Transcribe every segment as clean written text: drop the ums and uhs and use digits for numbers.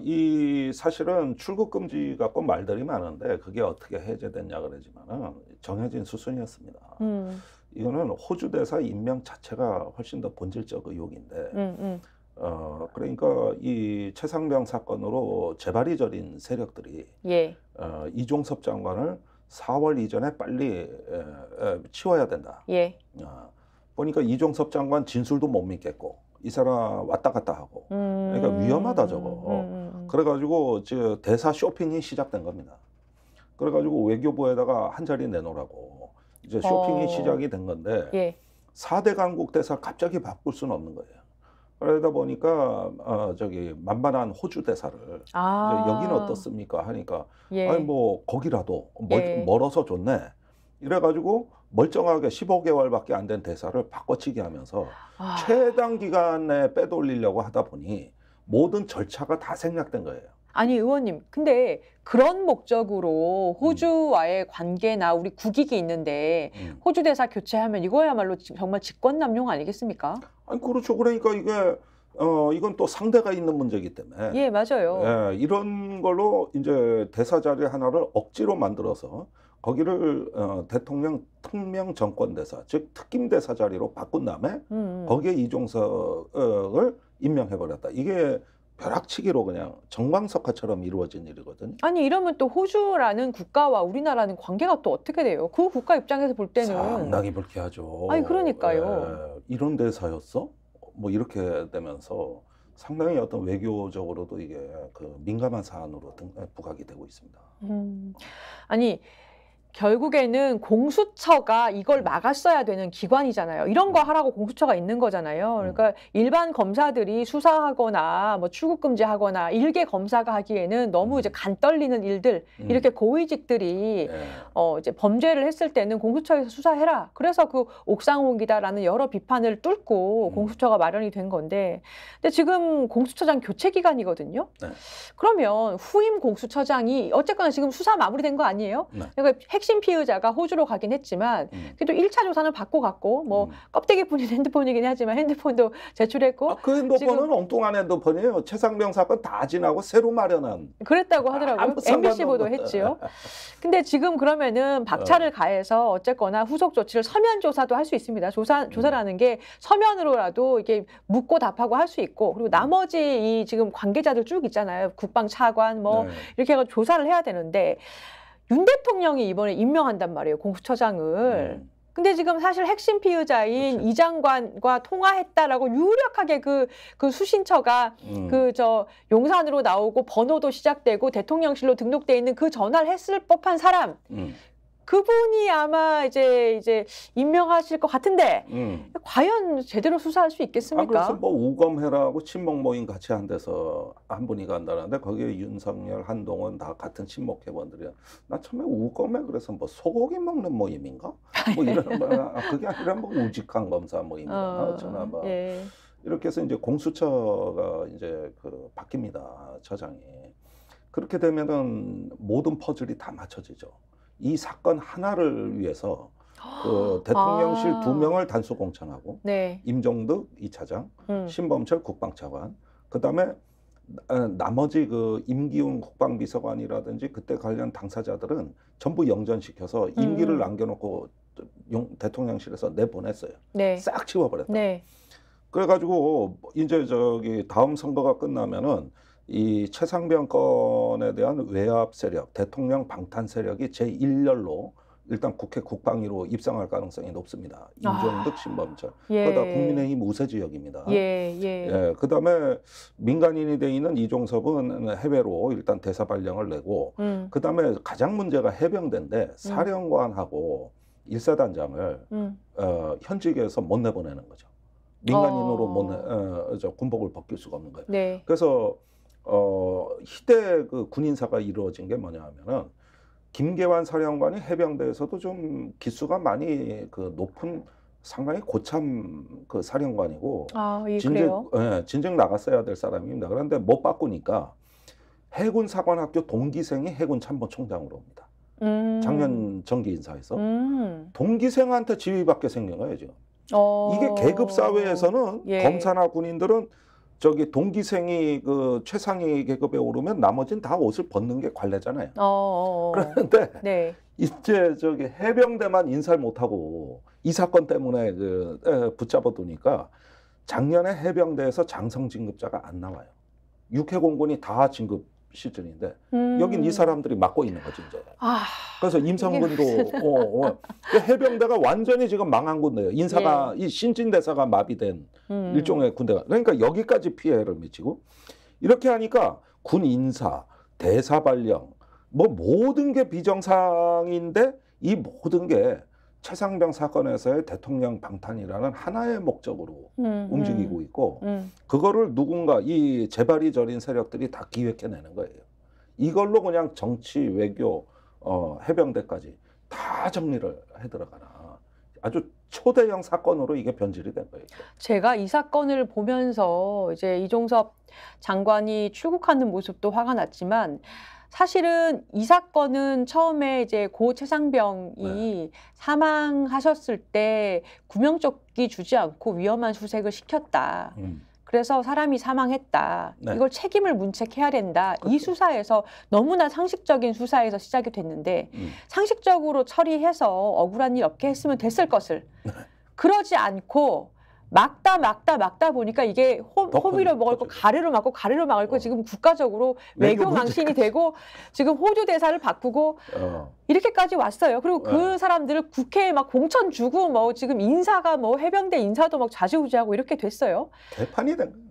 이 사실은 출국 금지 갖고 말들이 많은데 그게 어떻게 해제됐냐 그러지만은 정해진 수순이었습니다. 음. 이거는 호주 대사 임명 자체가 훨씬 더 본질적 의혹인데 음음. 그러니까 이 최상병 사건으로 재발이 저린 세력들이 예. 이종섭 장관을 4월 이전에 빨리 치워야 된다. 예. 보니까 이종섭 장관 진술도 못 믿겠고 이 사람 왔다 갔다 하고 그러니까 위험하다 저거. 그래 가지고 저 대사 쇼핑이 시작된 겁니다. 그래 가지고 외교부에다가 한 자리 내놓으라고 이제 쇼핑이 시작이 된 건데 예. 4대 강국 대사 갑자기 바꿀 수는 없는 거예요. 그러다 보니까 저기 만만한 호주 대사를 이제 "여기는 어떻습니까?" 하니까 예. "아니 뭐 거기라도 예. 멀어서 좋네." 이래 가지고 멀쩡하게 15개월밖에 안 된 대사를 바꿔치기 하면서 최단 기간에 빼돌리려고 하다 보니 모든 절차가 다 생략된 거예요. 아니 의원님, 근데 그런 목적으로 호주와의 관계나 우리 국익이 있는데 호주 대사 교체하면 이거야말로 정말 직권남용 아니겠습니까? 아니 그렇죠. 그러니까 이게 이건 또 상대가 있는 문제이기 때문에 예, 맞아요. 이런 걸로 인제 대사 자리 하나를 억지로 만들어서 거기를 대통령 특명 정권대사 즉 특김대사 자리로 바꾼 다음에 거기에 이종석을 임명해 버렸다. 이게 벼락치기로 그냥 정광석화처럼 이루어진 일이거든요. 아니 이러면 또 호주라는 국가와 우리나라는 관계가 또 어떻게 돼요? 그 국가 입장에서 볼 때는 상당히 불쾌하죠. 아니 그러니까요. "이런 대사였어?" 뭐 이렇게 되면서 상당히 어떤 외교적으로도 이게 그 민감한 사안으로 부각이 되고 있습니다. 아니 결국에는 공수처가 이걸 막았어야 되는 기관이잖아요. 이런 거 하라고 공수처가 있는 거잖아요. 그러니까 일반 검사들이 수사하거나 뭐 출국 금지하거나 일개 검사가 하기에는 너무 이제 간 떨리는 일들, 이렇게 고위직들이 이제 범죄를 했을 때는 공수처에서 수사해라. 그래서 그 옥상옥이다라는 여러 비판을 뚫고 공수처가 마련이 된 건데, 근데 지금 공수처장 교체 기간이거든요. 네. 그러면 후임 공수처장이 어쨌거나 지금 수사 마무리된 거 아니에요? 네. 그러니까 핵심 피의자가 호주로 가긴 했지만 그래도 1차 조사는 받고 갔고 뭐 껍데기뿐인 핸드폰이긴 하지만 핸드폰도 제출했고 그 핸드폰은 지금 엉뚱한 핸드폰이에요. 최상병 사건 다 지나고 새로 마련한. 그랬다고 하더라고요. 아무 MBC 상관도 보도했지요. 근데 지금 그러면은 박차를 가해서 어쨌거나 후속 조치를 서면 조사도 할 수 있습니다. 조사라는 게 서면으로라도 이게 묻고 답하고 할 수 있고, 그리고 나머지 이 지금 관계자들 쭉 있잖아요. 국방 차관 뭐 이렇게 해서 조사를 해야 되는데 윤 대통령이 이번에 임명한단 말이에요, 공수처장을. 근데 지금 사실 핵심 피의자인 그치. 이 장관과 통화했다라고 유력하게 그 수신처가 용산으로 나오고 번호도 시작되고 대통령실로 등록돼 있는 그 전화를 했을 법한 사람. 그분이 아마 이제 임명하실 것 같은데 과연 제대로 수사할 수 있겠습니까? 그래서 뭐 우검해라고 친목 모임 같이 한 데서 한 분이 간다는데 거기에 윤석열, 한동훈 다 같은 친목 회원들이야. 나 처음에 우검해 그래서 뭐 소고기 먹는 모임인가? 뭐 이런 그게 아니라 뭐 우직한 검사 모임이나 어쩌나 뭐 이렇게 해서 이제 공수처가 이제 그 바뀝니다, 처장이. 그렇게 되면은 모든 퍼즐이 다 맞춰지죠. 이 사건 하나를 위해서 그 대통령실 2명을 단수 공천하고 임종득 2차장, 신범철 국방차관, 그다음에 나머지 그 임기훈 국방비서관이라든지 그때 관련 당사자들은 전부 영전시켜서 임기를 남겨놓고 대통령실에서 내보냈어요. 싹 치워버렸다. 그래가지고 이제 저기 다음 선거가 끝나면은 이 최상병 건에 대한 외압 세력, 대통령 방탄 세력이 제1열로 일단 국회 국방위로 입성할 가능성이 높습니다. 임종득, 신범철. 그러다 국민의힘 우세 지역입니다. 그다음에 민간인이 돼 있는 이종섭은 해외로 일단 대사 발령을 내고 그다음에 가장 문제가 해병대인데 사령관하고 일사단장을 현직에서 못 내보내는 거죠. 민간인으로 군복을 벗길 수가 없는 거예요. 그래서 희대 그 군인사가 이루어진 게 뭐냐 하면은 김계환 사령관이 해병대에서도 좀 기수가 많이 그 높은 상당히 고참 그 사령관이고 진즉 나갔어야 될 사람입니다. 그런데 못 바꾸니까 해군 사관학교 동기생이 해군 참모총장으로 옵니다. 작년 정기 인사에서 동기생한테 지휘받게 생긴 거예요 지금. 이게 계급 사회에서는 검사나 군인들은 저기 동기생이 그 최상위 계급에 오르면 나머지는 다 옷을 벗는 게 관례잖아요. 그런데 네. 이제 저기 해병대만 인사를 못하고 이 사건 때문에 붙잡아두니까 작년에 해병대에서 장성 진급자가 안 나와요. 육해공군이 다 진급 시즌인데 여긴 이 사람들이 맡고 있는 거지 이제. 그래서 임성근도 해병대가 완전히 지금 망한 군대예요. 인사가 이 신진대사가 마비된 일종의 군대가. 그러니까 여기까지 피해를 미치고 이렇게 하니까 군 인사, 대사 발령 뭐 모든 게 비정상인데 이 모든 게 최상병 사건에서의 대통령 방탄이라는 하나의 목적으로 움직이고 있고 그거를 누군가 이 재발이 저린 세력들이 다 기획해내는 거예요. 이걸로 그냥 정치, 외교, 해병대까지 다 정리를 해 들어가나 아주 초대형 사건으로 이게 변질이 된 거예요. 제가 이 사건을 보면서 이제 이종섭 장관이 출국하는 모습도 화가 났지만 사실은 이 사건은 처음에 이제 고 최상병이 사망하셨을 때 구명조끼 주지 않고 위험한 수색을 시켰다. 그래서 사람이 사망했다. 이걸 책임을 문책해야 된다. 이 수사에서 너무나 상식적인 수사에서 시작이 됐는데 상식적으로 처리해서 억울한 일 없게 했으면 됐을 것을 그러지 않고 막다 보니까 이게 호비로 먹을 거 가래로 막고 가래로 막을 거 지금 국가적으로 외교 망신이 되고 지금 호주 대사를 바꾸고 이렇게까지 왔어요. 그리고 그 사람들을 국회에 막 공천 주고 뭐 지금 인사가 뭐 해병대 인사도 막 좌지우지하고 이렇게 됐어요. 개판이 된 거예요.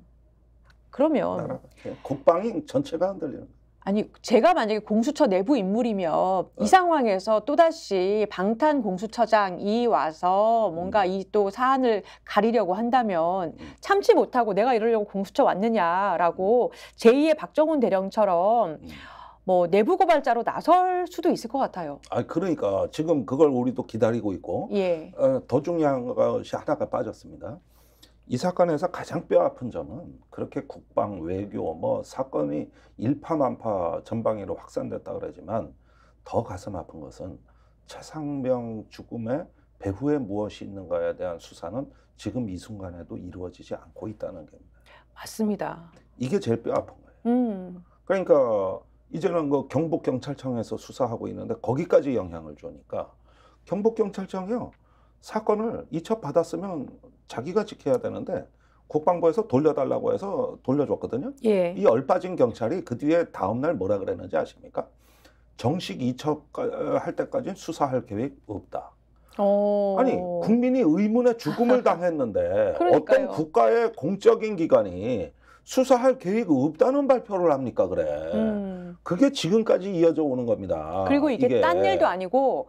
그러면 국방이 전체가 흔들리는 거예요. 아니 제가 만약에 공수처 내부 인물이면 이 상황에서 또다시 방탄 공수처장이 와서 뭔가 이 또 사안을 가리려고 한다면 참지 못하고 내가 이러려고 공수처 왔느냐라고 제2의 박정훈 대령처럼 뭐 내부 고발자로 나설 수도 있을 것 같아요. 그러니까 지금 그걸 우리도 기다리고 있고 더 중요한 것이 하나가 빠졌습니다. 이 사건에서 가장 뼈아픈 점은 그렇게 국방, 외교, 뭐 사건이 일파만파 전방위로 확산됐다 그러지만 더 가슴 아픈 것은 최상병 죽음의 배후에 무엇이 있는가에 대한 수사는 지금 이 순간에도 이루어지지 않고 있다는 겁니다. 맞습니다. 이게 제일 뼈아픈 거예요. 그러니까 이제는 그 경북경찰청에서 수사하고 있는데 거기까지 영향을 주니까 경북경찰청이요. 사건을 이첩 받았으면 자기가 지켜야 되는데 국방부에서 돌려달라고 해서 돌려줬거든요. 이 얼빠진 경찰이 그 뒤에 다음날 뭐라 그랬는지 아십니까? 정식 이첩할 때까지는 수사할 계획 없다. 아니 국민이 의문의 죽음을 당했는데 어떤 국가의 공적인 기관이 수사할 계획이 없다는 발표를 합니까? 그래. 그게 지금까지 이어져 오는 겁니다. 그리고 이게 딴 일도 아니고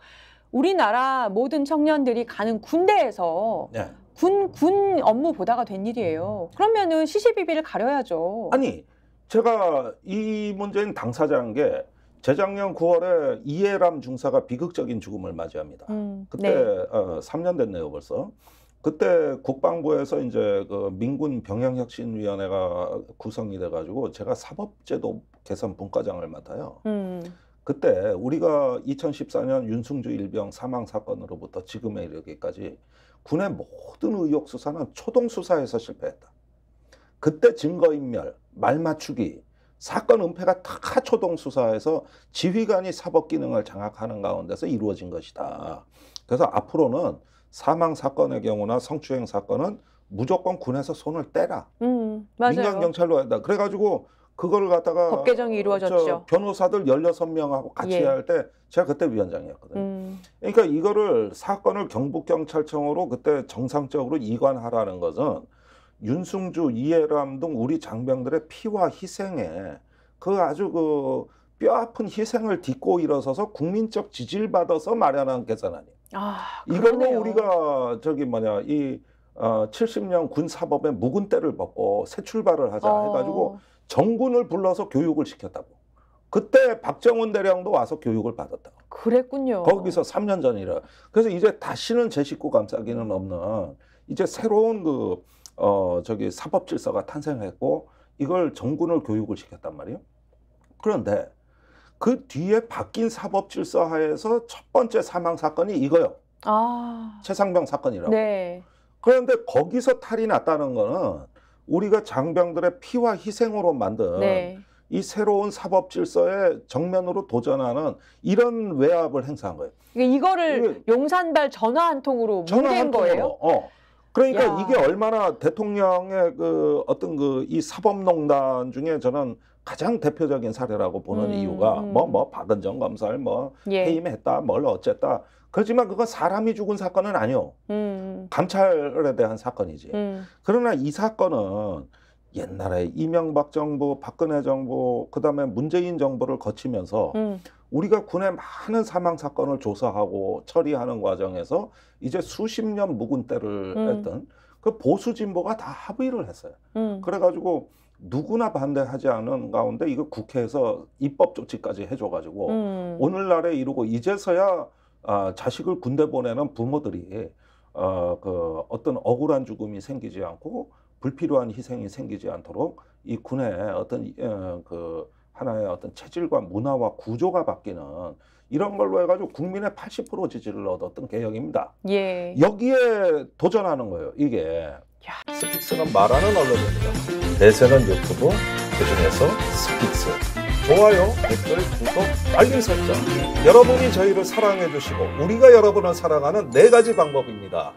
우리나라 모든 청년들이 가는 군대에서 군 업무 보다가 된 일이에요. 그러면은 시시비비를 가려야죠. 아니 제가 이 문제는 당사자인 게 재작년 9월에 이해람 중사가 비극적인 죽음을 맞이합니다. 그때 3년 됐네요 벌써. 그때 국방부에서 이제 그 민군 병영혁신위원회가 구성이 돼가지고 제가 사법제도 개선 분과장을 맡아요. 그때 우리가 2014년 윤승주 일병 사망 사건으로부터 지금에 이르기까지 군의 모든 의혹 수사는 초동 수사에서 실패했다. 그때 증거인멸, 말맞추기, 사건 은폐가 다 초동 수사에서 지휘관이 사법 기능을 장악하는 가운데서 이루어진 것이다. 그래서 앞으로는 사망 사건의 경우나 성추행 사건은 무조건 군에서 손을 떼라. 맞아요. 민간 경찰로 한다. 그래가지고 그걸 갖다가 법 개정이 이루어졌죠. 변호사들 16명하고 같이 할 때 제가 그때 위원장이었거든요. 그러니까 이거를 사건을 경북경찰청으로 그때 정상적으로 이관하라는 것은 윤승주, 이해람 등 우리 장병들의 피와 희생에 그 아주 그 뼈아픈 희생을 딛고 일어서서 국민적 지지를 받아서 마련한 계산안이에요. 이걸로 우리가 저기 이 70년 군 사법의 묵은 때를 벗고 새 출발을 하자 해가지고 정군을 불러서 교육을 시켰다고. 그때 박정훈 대령도 와서 교육을 받았다고. 그랬군요. 거기서 3년 전이라. 그래서 이제 다시는 제 식구 감싸기는 없는 이제 새로운 그 사법 질서가 탄생했고 이걸 정군을 교육을 시켰단 말이에요. 그런데 그 뒤에 바뀐 사법 질서 하에서 첫 번째 사망 사건이 이거요. 최상병 사건이라고. 그런데 거기서 탈이 났다는 거는 우리가 장병들의 피와 희생으로 만든 네. 이 새로운 사법 질서에 정면으로 도전하는 이런 외압을 행사한 거예요. 이거를 용산발 전화 한 통으로 뭉갠 거예요? 그러니까 야. 이게 얼마나 대통령의 그 어떤 그 이 사법농단 중에 저는 가장 대표적인 사례라고 보는 이유가 뭐 박은정 검사를 뭐 예. 해임했다, 뭘 어쨌다. 그렇지만 그건 사람이 죽은 사건은 아니요. 감찰에 대한 사건이지. 그러나 이 사건은 옛날에 이명박 정부, 박근혜 정부, 그다음에 문재인 정부를 거치면서 우리가 군의 많은 사망 사건을 조사하고 처리하는 과정에서 이제 수십 년 묵은 때를 했던 그 보수 진보가 다 합의를 했어요. 그래가지고 누구나 반대하지 않은 가운데 이거 국회에서 입법 조치까지 해줘가지고 오늘날에 이루고 이제서야 자식을 군대 보내는 부모들이 그 어떤 억울한 죽음이 생기지 않고 불필요한 희생이 생기지 않도록 이 군의 어떤 그 하나의 어떤 체질과 문화와 구조가 바뀌는 이런 걸로 해가지고 국민의 80% 지지를 얻었던 개혁입니다. 예. 여기에 도전하는 거예요. 이게 스픽스는 말하는 언론입니다. 대세는 유튜브, 그중에서 스픽스. 좋아요, 댓글, 구독, 알림 설정. 여러분이 저희를 사랑해 주시고 우리가 여러분을 사랑하는 4가지 방법입니다.